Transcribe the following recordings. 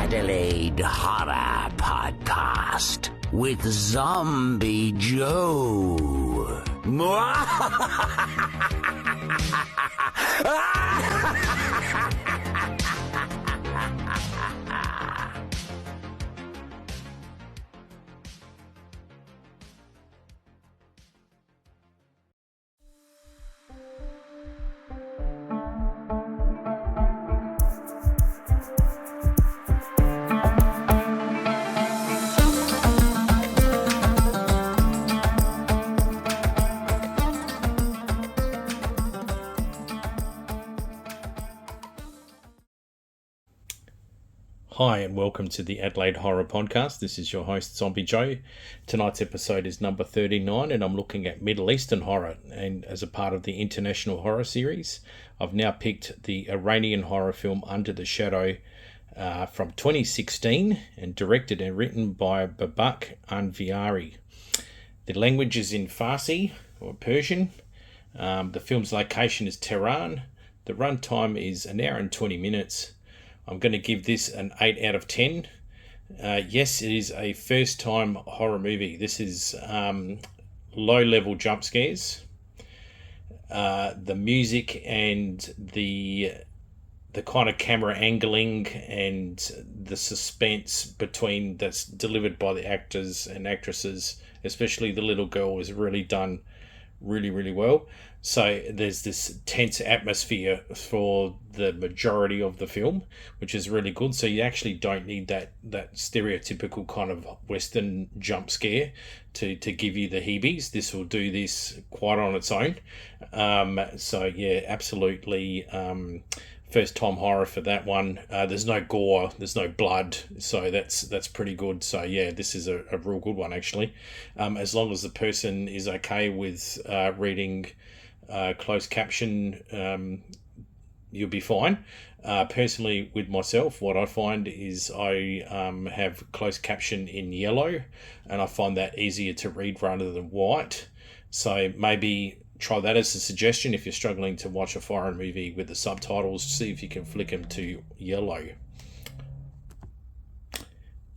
Adelaide Horror Podcast with Zombie Joe. Hi and welcome to the Adelaide Horror Podcast. This is your host Zombie Joe. Tonight's episode is number 39 and I'm looking at Middle Eastern horror, and as a part of the International Horror series I've now picked the Iranian horror film Under the Shadow from 2016 and directed and written by Babak Anvari. The language is in Farsi or Persian. The film's location is Tehran. The runtime is an hour and 20 minutes. I'm going to give this an 8 out of 10. Yes, it is a first-time horror movie. This is low-level jump scares. The music and the kind of camera angling and the suspense between that's delivered by the actors and actresses, especially the little girl, is really done really, really well. So there's this tense atmosphere for the majority of the film, which is really good. So you actually don't need that stereotypical kind of Western jump scare to give you the heebies. This will do this quite on its own. So yeah, absolutely first time horror for that one. There's no gore, there's no blood, so that's pretty good. So yeah, this is a real good one actually. As long as the person is okay with reading closed caption, you'll be fine. Personally, with myself, what I find is I have closed caption in yellow, and I find that easier to read rather than white. So maybe try that as a suggestion if you're struggling to watch a foreign movie with the subtitles. See if you can flick them to yellow.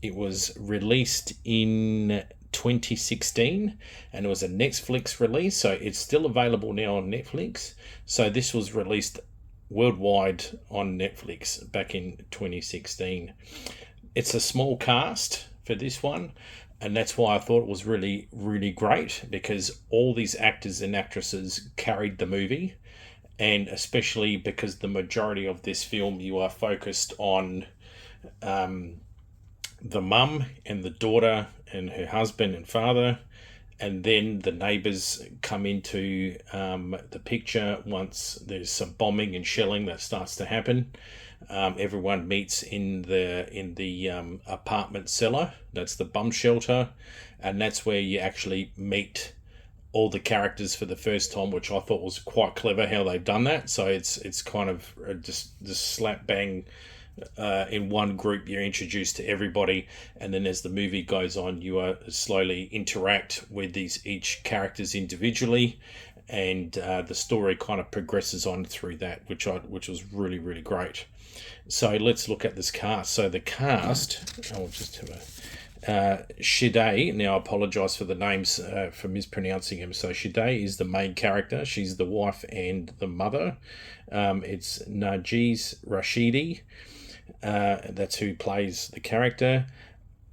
It was released in 2016 and it was a Netflix release, so it's still available now on Netflix. So this was released worldwide on Netflix back in 2016. It's a small cast for this one, and that's why I thought it was really, really great, because all these actors and actresses carried the movie, and especially because the majority of this film you are focused on the mum and the daughter and her husband and father, and then the neighbours come into the picture once there's some bombing and shelling that starts to happen. Everyone meets in the apartment cellar. That's the bomb shelter, and that's where you actually meet all the characters for the first time, which I thought was quite clever how they've done that. So it's kind of just slap bang. In one group you're introduced to everybody, and then as the movie goes on you slowly interact with each characters individually, and the story kind of progresses on through that, which was really, really great. So let's look at this cast. So the cast, I'll just have Shideh. Now I apologise for the names for mispronouncing them. So Shideh is the main character. She's the wife and the mother. It's Nargis Rashidi. That's who plays the character.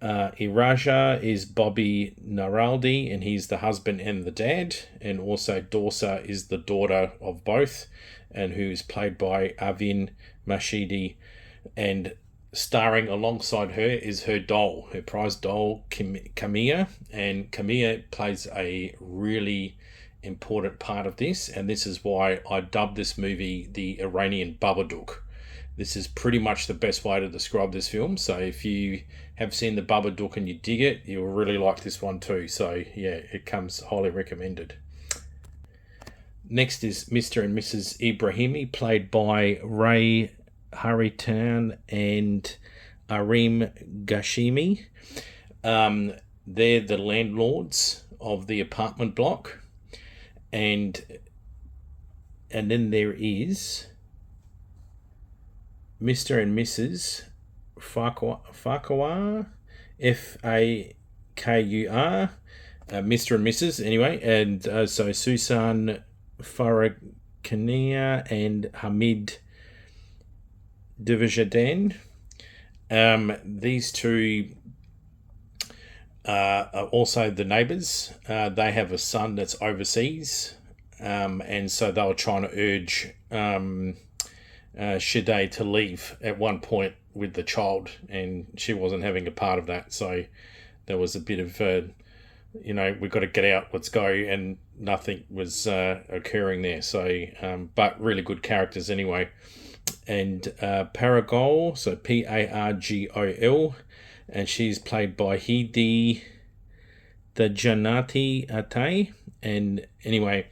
Iraja is Bobby Naraldi, and he's the husband and the dad. And also Dorsa is the daughter of both, and who is played by Avin Mashidi. And starring alongside her is her doll, her prize doll, Camilla. And Camilla plays a really important part of this, and this is why I dubbed this movie the Iranian Babadook. This is pretty much the best way to describe this film. So if you have seen the Babadook and you dig it, you'll really like this one too. So yeah, it comes highly recommended. Next is Mr. and Mrs. Ibrahimi, played by Ray Haritan and Arim Gashimi. They're the landlords of the apartment block. And then there is Mr. and Mrs. Farquhar, Fakur, Mr. and Mrs. anyway, and so Susan Farrakania and Hamid Devajadin. These two are also the neighbours. They have a son that's overseas, and so they were trying to urge Shade to leave at one point with the child, and she wasn't having a part of that. So there was a bit of, we've got to get out, let's go, and nothing was occurring there. So, but really good characters anyway. And Paragol, so Pargol, and she's played by Hidi the Janati Ate. And anyway,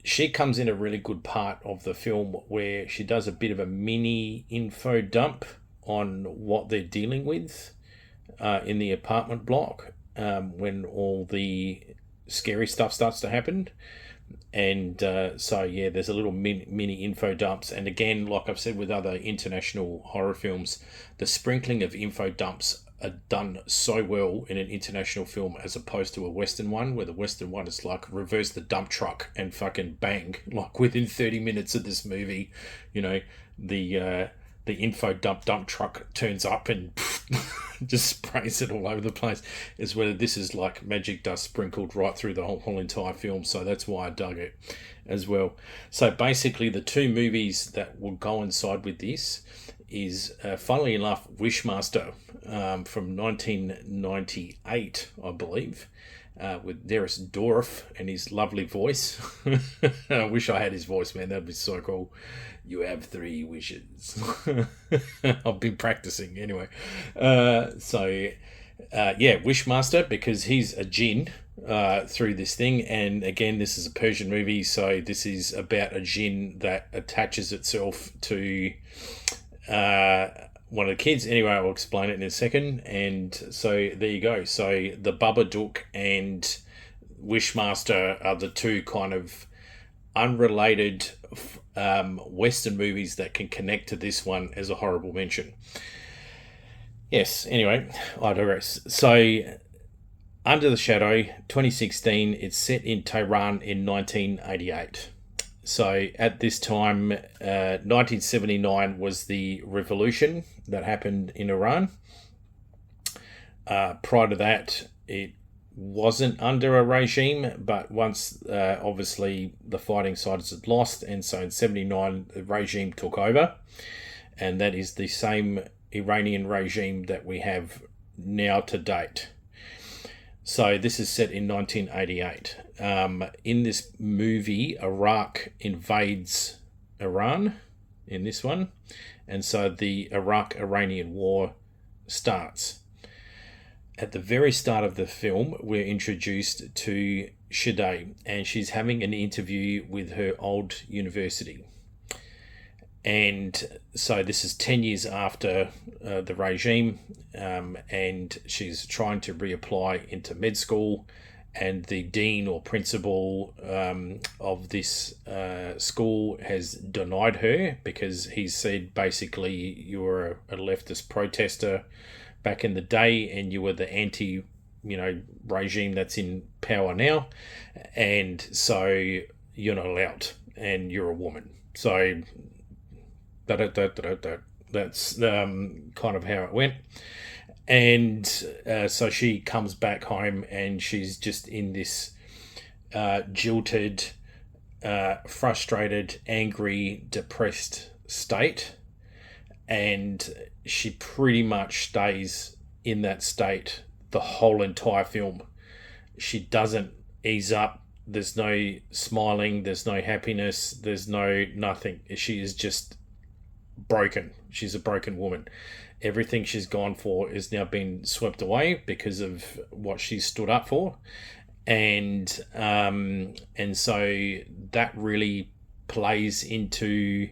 she comes in a really good part of the film where she does a bit of a mini info dump on what they're dealing with in the apartment block when all the scary stuff starts to happen. And so, yeah, there's a little mini info dumps. And again, like I've said with other international horror films, the sprinkling of info dumps are done so well in an international film as opposed to a Western one, where the Western one is like reverse the dump truck and fucking bang. Like within 30 minutes of this movie, the info dump truck turns up and just sprays it all over the place. Is whether this is like magic dust sprinkled right through the whole entire film. So that's why I dug it as well. So basically the two movies that will coincide with this is, funnily enough, Wishmaster from 1998, I believe, with Darius Dorff and his lovely voice. I wish I had his voice, man. That'd be so cool. You have 3 wishes. I've been practicing anyway. Wishmaster, because he's a jinn through this thing. And again, this is a Persian movie, so this is about a jinn that attaches itself to one of the kids. Anyway, I'll explain it in a second. And so there you go. So the Babadook and Wishmaster are the two kind of unrelated Western movies that can connect to this one as a horrible mention. Yes, anyway, I digress. So, Under the Shadow, 2016, it's set in Tehran in 1988. So, at this time, 1979 was the revolution that happened in Iran. Prior to that, it wasn't under a regime, but once obviously the fighting sides had lost, and so in 79 the regime took over, and that is the same Iranian regime that we have now to date. So this is set in 1988. In this movie, Iraq invades Iran in this one, and so the Iraq-Iranian war starts. At the very start of the film, we're introduced to Shade, and she's having an interview with her old university. And so this is 10 years after the regime, and she's trying to reapply into med school, and the dean or principal of this school has denied her because he said basically you were a leftist protester back in the day, and you were the regime that's in power now, and so you're not allowed, and you're a woman. So that's kind of how it went. And so she comes back home, and she's just in this jilted, frustrated, angry, depressed state. And she pretty much stays in that state the whole entire film. She doesn't ease up. There's no smiling. There's no happiness. There's no nothing. She is just broken. She's a broken woman. Everything she's gone for is now been swept away because of what she stood up for. And so that really plays into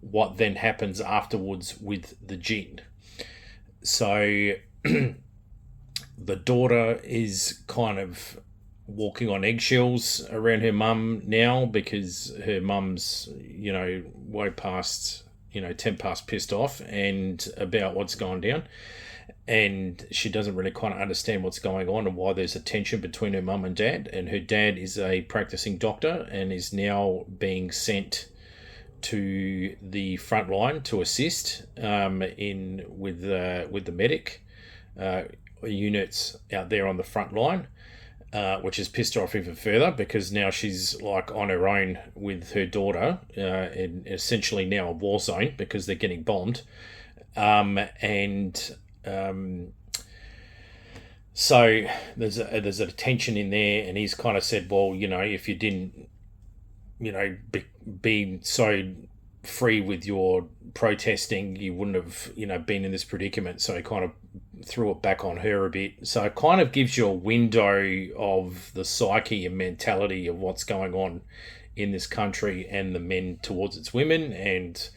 what then happens afterwards with the jinn. So the daughter is kind of walking on eggshells around her mum now, because her mum's, way past, 10 past pissed off and about what's gone down. And she doesn't really kind of understand what's going on and why there's a tension between her mum and dad. And her dad is a practicing doctor and is now being sent to the front line to assist with the medic units out there on the front line, which has pissed her off even further because now she's like on her own with her daughter in essentially now a war zone because they're getting bombed. So there's a tension in there, and he's kind of said, well, if you didn't, be so free with your protesting, you wouldn't have, been in this predicament. So he kind of threw it back on her a bit. So it kind of gives you a window of the psyche and mentality of what's going on in this country and the men towards its women and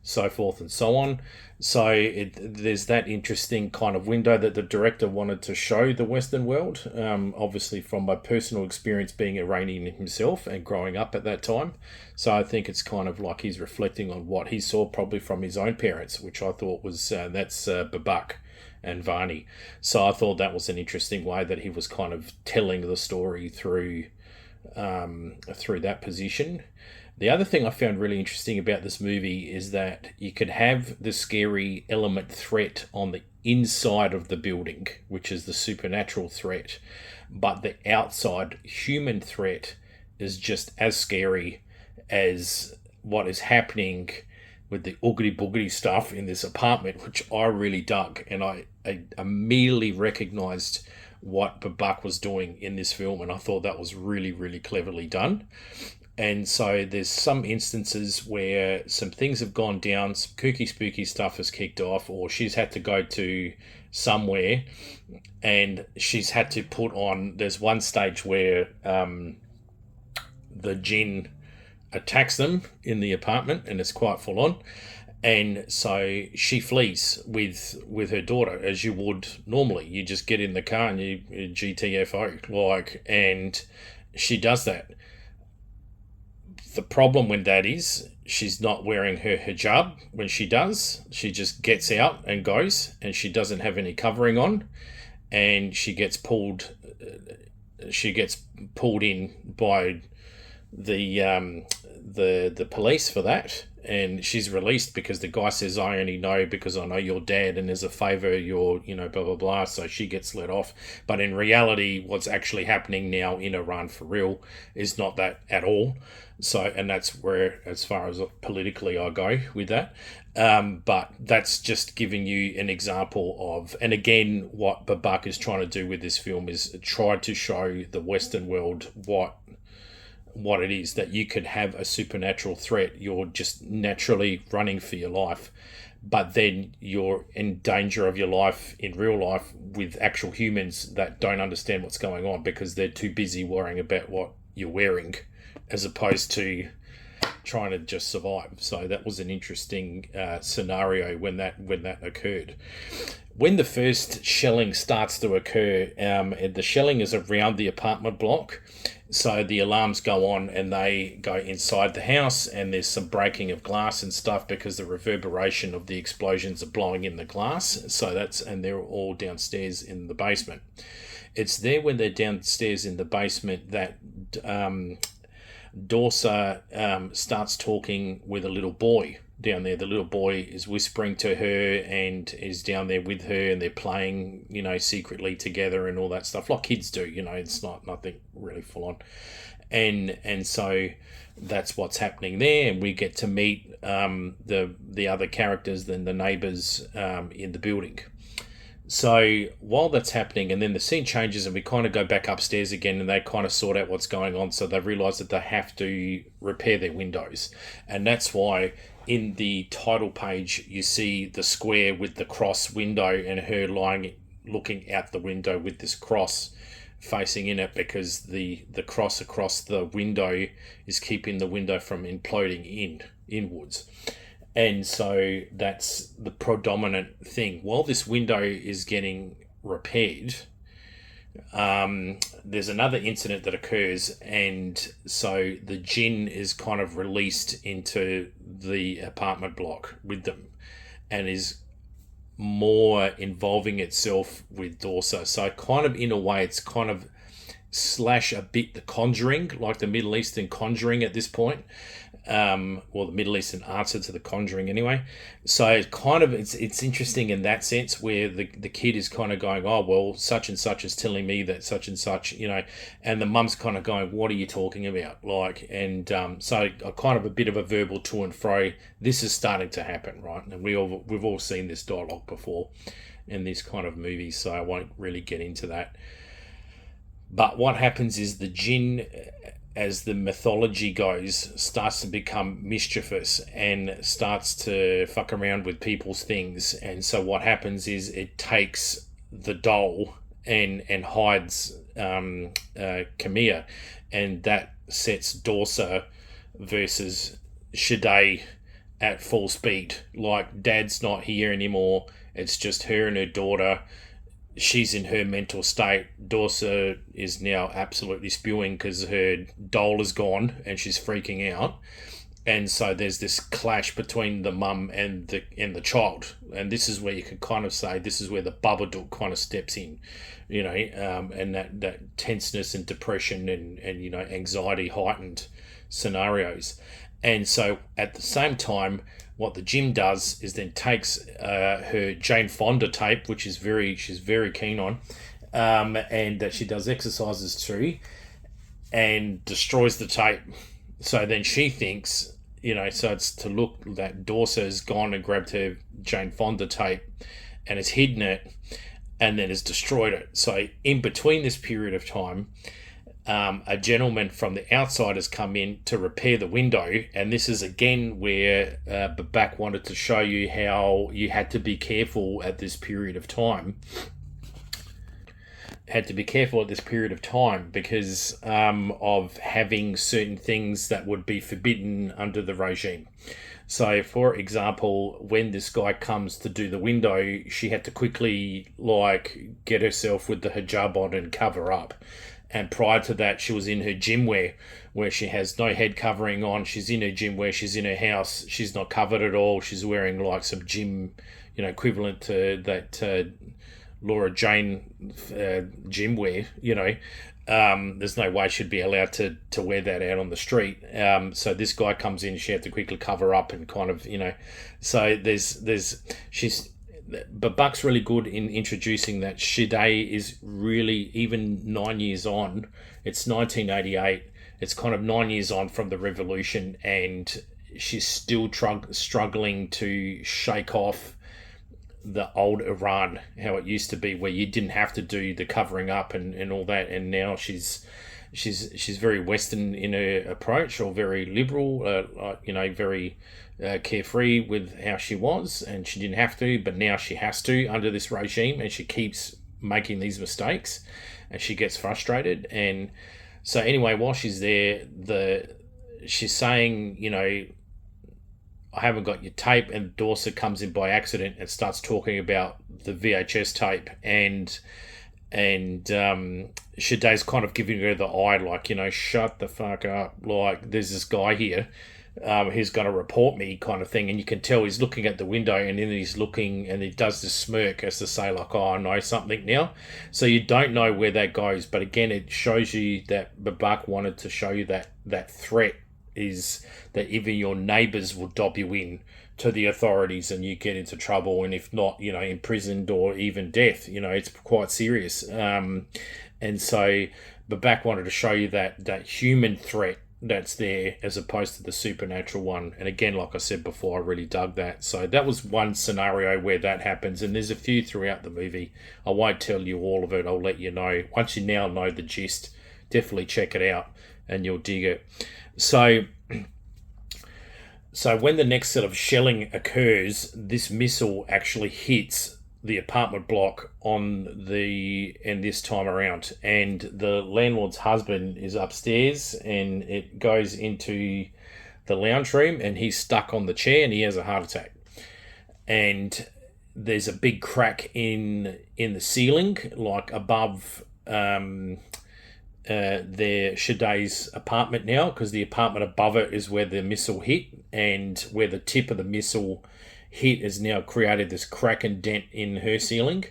so forth and so on. So there's that interesting kind of window that the director wanted to show the Western world, obviously from my personal experience being Iranian himself and growing up at that time. So I think it's kind of like he's reflecting on what he saw probably from his own parents, which I thought was, that's Babak Anvari. So I thought that was an interesting way that he was kind of telling the story through that position. The other thing I found really interesting about this movie is that you could have the scary element threat on the inside of the building, which is the supernatural threat, but the outside human threat is just as scary as what is happening with the oogity boogity stuff in this apartment, which I really dug, and I immediately recognized what Babak was doing in this film, and I thought that was really, really cleverly done. And so there's some instances where some things have gone down, some kooky spooky stuff has kicked off, or she's had to go to somewhere and she's had to put on, there's one stage where the jinn attacks them in the apartment and it's quite full on. And so she flees with her daughter, as you would normally. You just get in the car and you GTFO, and she does that. The problem with that is she's not wearing her hijab when she does. She just gets out and goes, and she doesn't have any covering on, and she gets pulled in by the police for that, and she's released because the guy says, I only know because I know your dad, and as a favor you're blah blah blah. So she gets let off, but in reality what's actually happening now in Iran for real is not that at all. So, and that's where, as far as politically I go with that. But that's just giving you an example of, and again, what Babak is trying to do with this film is try to show the Western world what it is, that you could have a supernatural threat. You're just naturally running for your life, but then you're in danger of your life in real life with actual humans that don't understand what's going on because they're too busy worrying about what you're wearing, as opposed to trying to just survive. So that was an interesting scenario when that occurred. When the first shelling starts to occur, the shelling is around the apartment block. So the alarms go on and they go inside the house, and there's some breaking of glass and stuff because the reverberation of the explosions are blowing in the glass. So and they're all downstairs in the basement. It's there when they're downstairs in the basement that Dorsa starts talking with a little boy down there. The little boy is whispering to her and is down there with her, and they're playing, secretly together and all that stuff, like kids do. It's nothing really full on, and so that's what's happening there. And we get to meet the other characters than the neighbors in the building. So while that's happening, and then the scene changes and we kind of go back upstairs again, and they kind of sort out what's going on. So they realise that they have to repair their windows. And that's why in the title page you see the square with the cross window and her looking out the window with this cross facing in it, because the cross across the window is keeping the window from imploding inwards. And so that's the predominant thing. While this window is getting repaired, there's another incident that occurs, and so the jinn is kind of released into the apartment block with them, and is more involving itself with Dorsa. So kind of in a way, it's kind of slash a bit The Conjuring, like the Middle Eastern Conjuring at this point. Or the Middle Eastern answer to The Conjuring anyway. So it's interesting in that sense, where the kid is kind of going, oh, well, such and such is telling me that such and such, and the mum's kind of going, what are you talking about? So a kind of a bit of a verbal to and fro. This is starting to happen, right? And we've all seen this dialogue before in these kind of movies, so I won't really get into that. But what happens is the jinn, as the mythology goes, starts to become mischievous and starts to fuck around with people's things. And so what happens is it takes the doll and hides Camilla, and that sets Dorsa versus Shade at full speed. Like, Dad's not here anymore. It's just her and her daughter. She's in her mental state. Dorsa is now absolutely spewing because her doll is gone and she's freaking out. And so there's this clash between the mum and the child. And this is where you can kind of say this is where the Babadook kind of steps in, and that tenseness and depression and anxiety heightened scenarios. And so at the same time, what the Jim does is then takes her Jane Fonda tape, which she's very keen on, and that she does exercises through, and destroys the tape. So then she thinks, so it's to look that Dorsa has gone and grabbed her Jane Fonda tape and has hidden it and then has destroyed it. So in between this period of time, a gentleman from the outside has come in to repair the window, and this is again where Babak wanted to show you how you had to be careful at this period of time. Because of having certain things that would be forbidden under the regime. So, for example, when this guy comes to do the window, she had to quickly get herself with the hijab on and cover up. And prior to that, she was in her gym wear, where she has no head covering on. She's in her gym wear. She's in her house. She's not covered at all. She's wearing some gym, equivalent to that Laura Jane gym wear. There's no way she'd be allowed to wear that out on the street. So this guy comes in. She had to quickly cover up and kind of, So Babak's really good in introducing that Shade is really, even 9 years on, it's 1988, it's kind of 9 years on from the revolution, and she's still struggling to shake off the old Iran, how it used to be, where you didn't have to do the covering up and all that, and now she's very Western in her approach, or very liberal, very carefree with how she was, and she didn't have to, but now she has to under this regime, and she keeps making these mistakes, and she gets frustrated. And so anyway, while she's there, she's saying, I haven't got your tape, and Dorsa comes in by accident and starts talking about the VHS tape, and Shade's kind of giving her the eye, shut the fuck up, there's this guy here who's going to report me, kind of thing. And you can tell he's looking at the window, and then he's looking and he does this smirk as to say oh, I know something now. So you don't know where that goes, but again, it shows you that Babak wanted to show you that threat is that even your neighbours will dob you in to the authorities and you get into trouble, and if not, imprisoned or even death. It's quite serious. And so Babak wanted to show you that human threat that's there as opposed to the supernatural one. And again, like I said before, I really dug that. So that was one scenario where that happens, and there's a few throughout the movie. I won't tell you all of it. I'll let you know. Once you now know the gist, definitely check it out and you'll dig it. So when the next set of shelling occurs, this missile actually hits the apartment block this time around, and the landlord's husband is upstairs, and it goes into the lounge room, and he's stuck on the chair and he has a heart attack. And there's a big crack in the ceiling, above their Shaday's apartment now, because the apartment above it is where the missile hit, and where the tip of the missile hit has now created this crack and dent in her ceiling.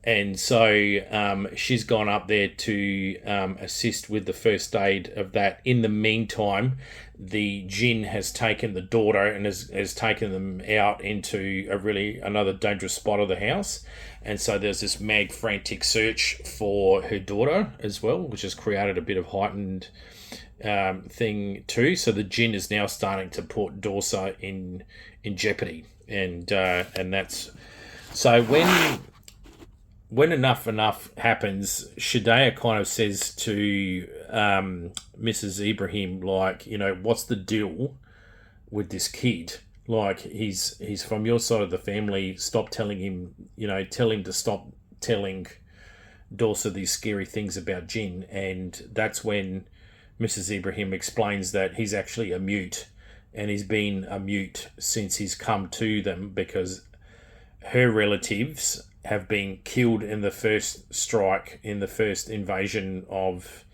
And so she's gone up there to assist with the first aid of that. In the meantime, the jinn has taken the daughter and has taken them out into another dangerous spot of the house. And so there's this mad frantic search for her daughter as well, which has created a bit of heightened thing too. So the jinn is now starting to put Dorsa in jeopardy. And that's... So when enough happens, Shadaya kind of says to Mrs. Ibrahim, like, what's the deal with this kid? Like, he's from your side of the family. Stop telling him, tell him to stop telling Dorsa these scary things about jinn. And that's when Mrs. Ibrahim explains that he's actually a mute, and he's been a mute since he's come to them because her relatives have been killed in the first strike, in the first invasion of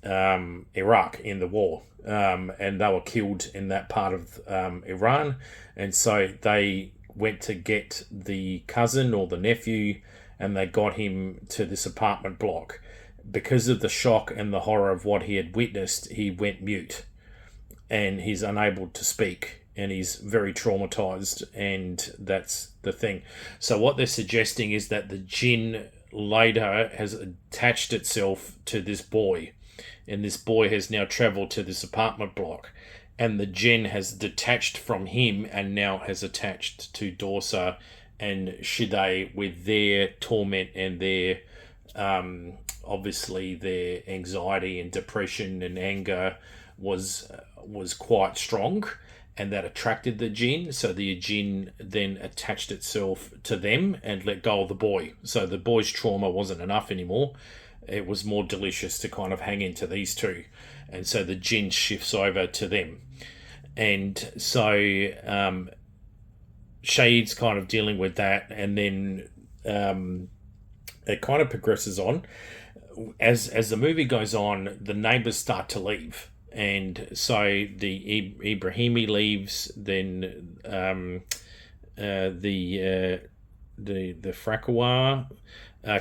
Iraq in the war. And they were killed in that part of Iran. And so they went to get the cousin or the nephew, and they got him to this apartment block. Because of the shock and the horror of what he had witnessed, he went mute. And he's unable to speak. And he's very traumatized, and that's the thing. So what they're suggesting is that the jinn later has attached itself to this boy, and this boy has now traveled to this apartment block, and the jinn has detached from him and now has attached to Dorsa and Shideh with their torment and their obviously their anxiety and depression and anger was quite strong. And that attracted the jinn. So the jinn then attached itself to them and let go of the boy. So the boy's trauma wasn't enough anymore. It was more delicious to kind of hang into these two. And so the jinn shifts over to them. And so Shahid's kind of dealing with that. And then it kind of progresses on. As the movie goes on, the neighbours start to leave. And so the Ibrahimi leaves, then the Frakawa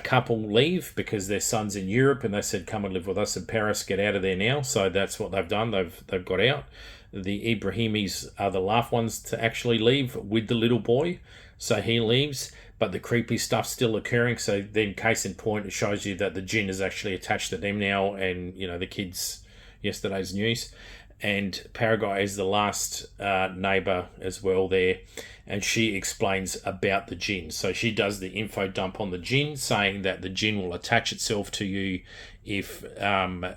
couple leave because their son's in Europe, and they said, come and live with us in Paris, get out of there now. So that's what they've done. They've got out. The Ibrahimis are the last ones to actually leave with the little boy. So he leaves, but the creepy stuff's still occurring. So then, case in point, it shows you that the jinn is actually attached to them now, and, the kids... Yesterday's news. And Paraguay is the last neighbour as well there, and she explains about the jinn. So she does the info dump on the jinn, saying that the jinn will attach itself to you if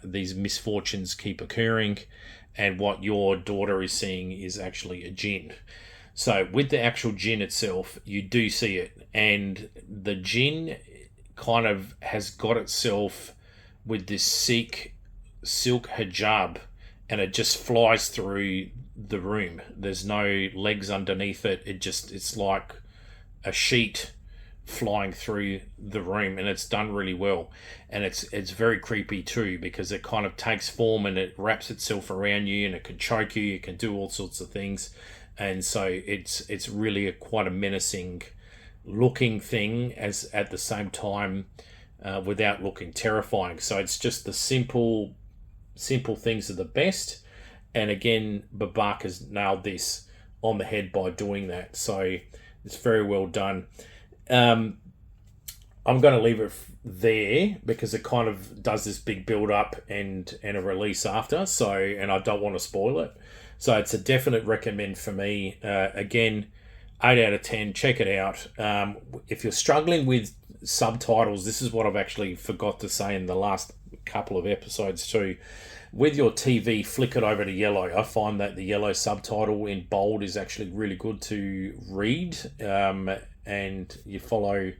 these misfortunes keep occurring, and what your daughter is seeing is actually a jinn. So with the actual jinn itself, you do see it, and the jinn kind of has got itself with this silk hijab, and it just flies through the room. There's no legs underneath it. It's like a sheet flying through the room, and it's done really well. And it's very creepy too, because it kind of takes form and it wraps itself around you, and it can choke you. It can do all sorts of things, and so it's really quite a menacing looking thing, as at the same time without looking terrifying. So it's just the simple things are the best, and again, Babak has nailed this on the head by doing that. So it's very well done. I'm going to leave it there because it kind of does this big build up and a release after. So, and I don't want to spoil it. So it's a definite recommend for me. Again, 8 out of 10. Check it out. If you're struggling with subtitles, this is what I've actually forgot to say in the last couple of episodes too. With your TV, flick it over to yellow. I find that the yellow subtitle in bold is actually really good to read, and you follow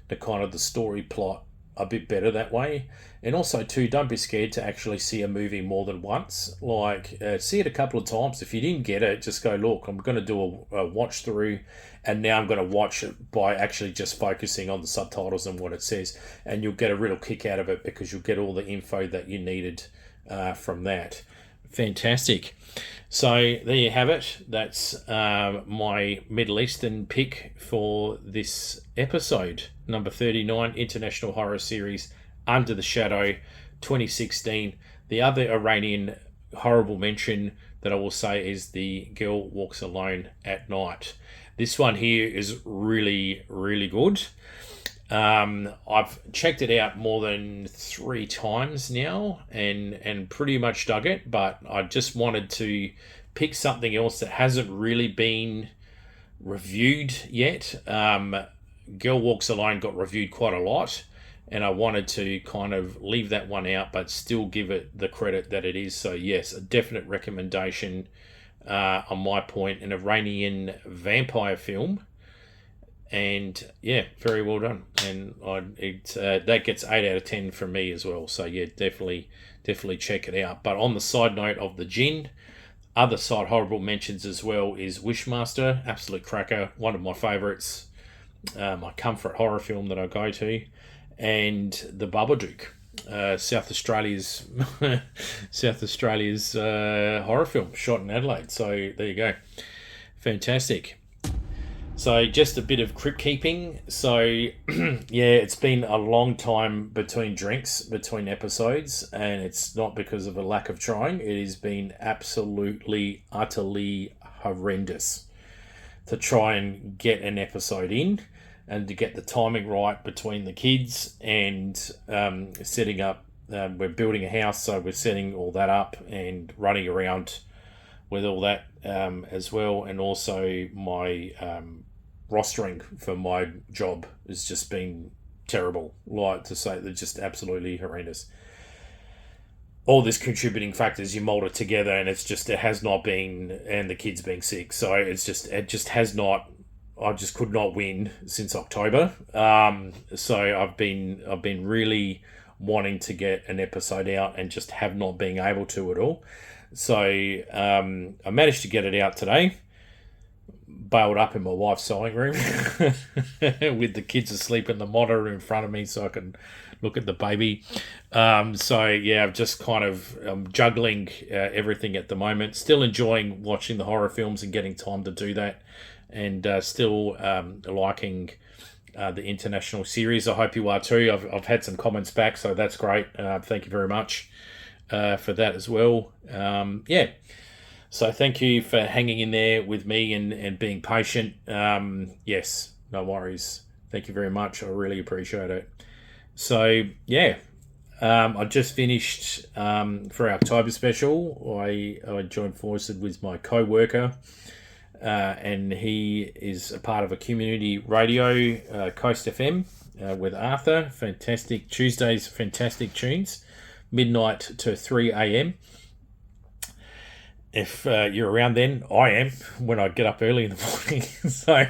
the kind of the story plot a bit better that way. And also too, don't be scared to actually see a movie more than once. Like, see it a couple of times. If you didn't get it, just go, look, I'm going to do a watch through, and now I'm going to watch it by actually just focusing on the subtitles and what it says, and you'll get a real kick out of it because you'll get all the info that you needed from that. Fantastic. So there you have it. That's my Middle Eastern pick for this episode, number 39, International Horror Series, Under the Shadow, 2016. The other Iranian horrible mention that I will say is The Girl Walks Alone at Night. This one here is really, really good. I've checked it out more than 3 times now and pretty much dug it, but I just wanted to pick something else that hasn't really been reviewed yet. Girl Walks Alone got reviewed quite a lot, and I wanted to kind of leave that one out but still give it the credit that it is. So yes, a definite recommendation on my point, an Iranian vampire film. And yeah, very well done. And that gets 8 out of 10 from me as well. So yeah, definitely check it out. But on the side note of the Jinn, other side horrible mentions as well is Wishmaster, absolute cracker, one of my favourites, my comfort horror film that I go to, and The Babadook, South Australia's horror film shot in Adelaide. So there you go, fantastic. So just a bit of crypt keeping. So yeah, it's been a long time between drinks, between episodes, and it's not because of a lack of trying. It has been absolutely, utterly horrendous to try and get an episode in and to get the timing right between the kids and setting up. We're building a house, so we're setting all that up and running around with all that as well. And also my rostering for my job has just been terrible. Like to say, they're just absolutely horrendous. All this contributing factors, you mold it together, and it has not been, and the kids being sick, so it just has not. I just could not win since October. So I've been really wanting to get an episode out and just have not been able to at all. So I managed to get it out today. Bailed up in my wife's sewing room with the kids asleep in the monitor in front of me so I can look at the baby. So yeah, I've just kind of juggling everything at the moment. Still enjoying watching the horror films and getting time to do that, and still liking the international series. I hope you are too. I've had some comments back, so that's great. Thank you very much for that as well. Yeah. So thank you for hanging in there with me and being patient. Yes, no worries. Thank you very much. I really appreciate it. So yeah, I just finished for our October special. I joined forces with my co-worker, and he is a part of a community radio, Coast FM, with Arthur. Fantastic Tuesdays, fantastic tunes, midnight to 3 a.m. If you're around then, I am, when I get up early in the morning. So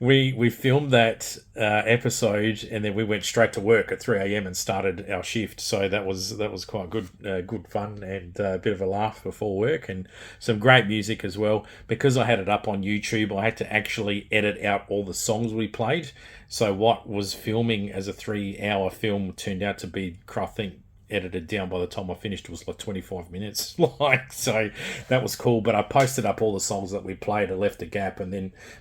we filmed that episode, and then we went straight to work at 3 a.m. and started our shift. So that was quite good fun, and a bit of a laugh before work, and some great music as well. Because I had it up on YouTube, I had to actually edit out all the songs we played. So what was filming as a 3-hour film turned out to be, I think, edited down by the time I finished was like 25 minutes. So that was cool. But I posted up all the songs that we played. I left a gap,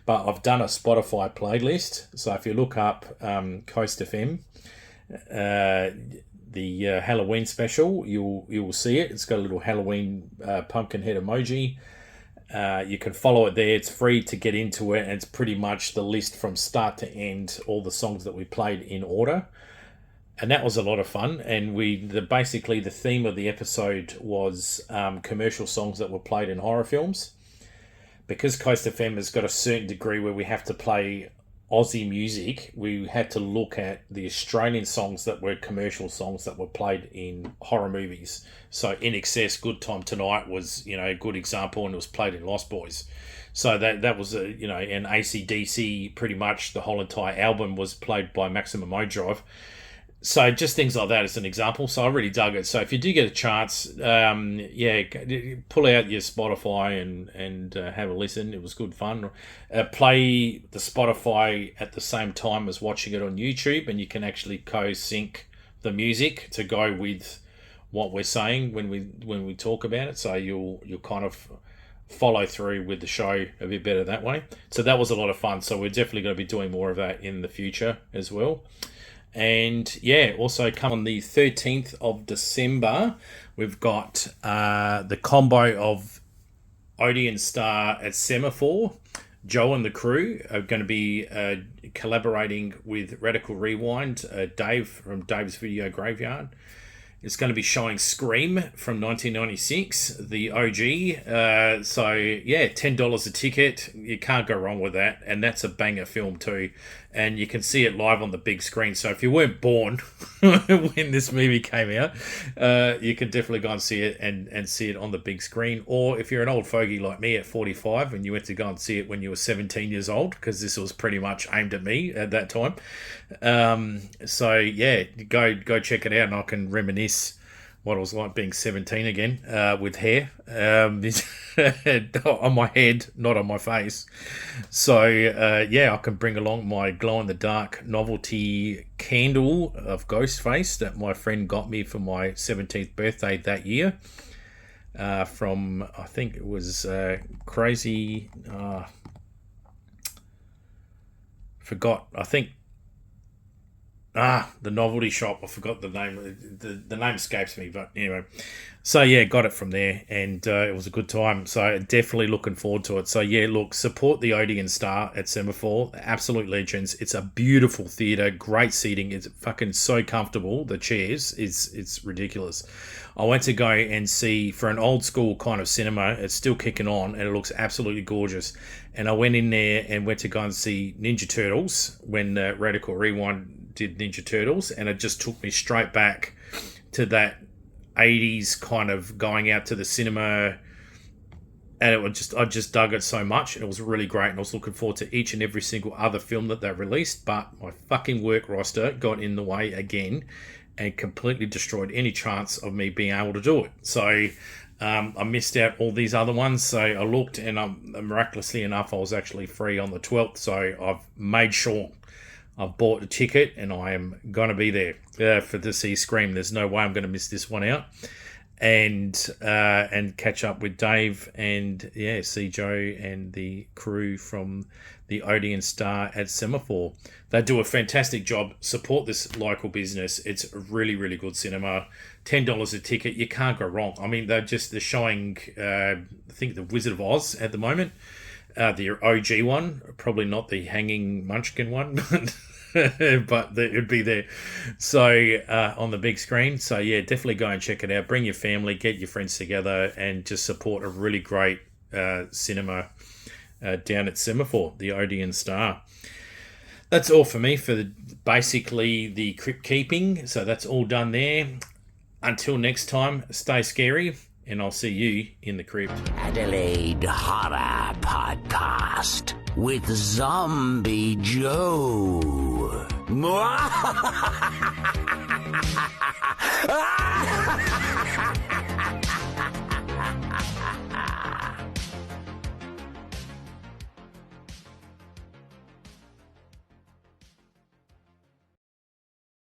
but I've done a Spotify playlist. So if you look up Coast FM, the Halloween special, you will see it. It's got a little Halloween pumpkin head emoji. You can follow it there. It's free to get into it, and it's pretty much the list from start to end, all the songs that we played in order. And that was a lot of fun. And basically the theme of the episode was commercial songs that were played in horror films. Because Coast FM has got a certain degree where we have to play Aussie music, we had to look at the Australian songs that were commercial songs that were played in horror movies. So In Excess, Good Time Tonight was, a good example, and it was played in Lost Boys. So that was an AC/DC, pretty much the whole entire album was played by Maximum Overdrive. So just things like that as an example. So I really dug it. So if you do get a chance, pull out your Spotify and have a listen. It was good fun. Play the Spotify at the same time as watching it on YouTube, and you can actually co-sync the music to go with what we're saying when we talk about it. So you'll kind of follow through with the show a bit better that way. So that was a lot of fun. So we're definitely going to be doing more of that in the future as well. And also come on the 13th of December, we've got the combo of Odeon Star at Semaphore. Joe and the crew are going to be collaborating with Radical Rewind, Dave from Dave's Video Graveyard. It's going to be showing Scream from 1996, the OG. So, $10 a ticket. You can't go wrong with that. And that's a banger film too. And you can see it live on the big screen. So if you weren't born when this movie came out, you can definitely go and see it and see it on the big screen. Or if you're an old fogey like me at 45 and you went to go and see it when you were 17 years old, because this was pretty much aimed at me at that time. Go check it out and I can reminisce what it was like being 17 again, with hair on my head, not on my face. So, I can bring along my glow-in-the-dark novelty candle of Ghostface that my friend got me for my 17th birthday that year. From, I think it was Crazy... forgot, I think... the novelty shop. I forgot the name. The name escapes me, but anyway. So, got it from there, and it was a good time. So, definitely looking forward to it. So, look, support the Odeon Star at Semaphore. Absolute legends. It's a beautiful theatre, great seating. It's fucking so comfortable. The chairs, it's ridiculous. I went to go and see, for an old school kind of cinema, it's still kicking on, and it looks absolutely gorgeous. And I went in there and went to go and see Ninja Turtles when Radical Rewind did Ninja Turtles, and it just took me straight back to that 80s kind of going out to the cinema, and I just dug it so much, and it was really great, and I was looking forward to each and every single other film that they released, but my fucking work roster got in the way again and completely destroyed any chance of me being able to do it. So I missed out all these other ones, so I looked, and miraculously enough I was actually free on the 12th, so I've made sure I've bought a ticket and I am going to be there to see Scream. There's no way I'm going to miss this one out. And catch up with Dave and, see Joe and the crew from the Odeon Star at Semaphore. They do a fantastic job. Support this local business. It's a really, really good cinema. $10 a ticket. You can't go wrong. I mean, they're showing, I think, The Wizard of Oz at the moment. The OG one, probably not the Hanging Munchkin one, but it would be there. So on the big screen. So definitely go and check it out. Bring your family, get your friends together, and just support a really great cinema down at Semaphore, the Odeon Star. That's all for me for basically the Crypt Keeping. So that's all done there. Until next time, stay scary. And I'll see you in the crypt. Adelaide Horror Podcast with Zombie Joe.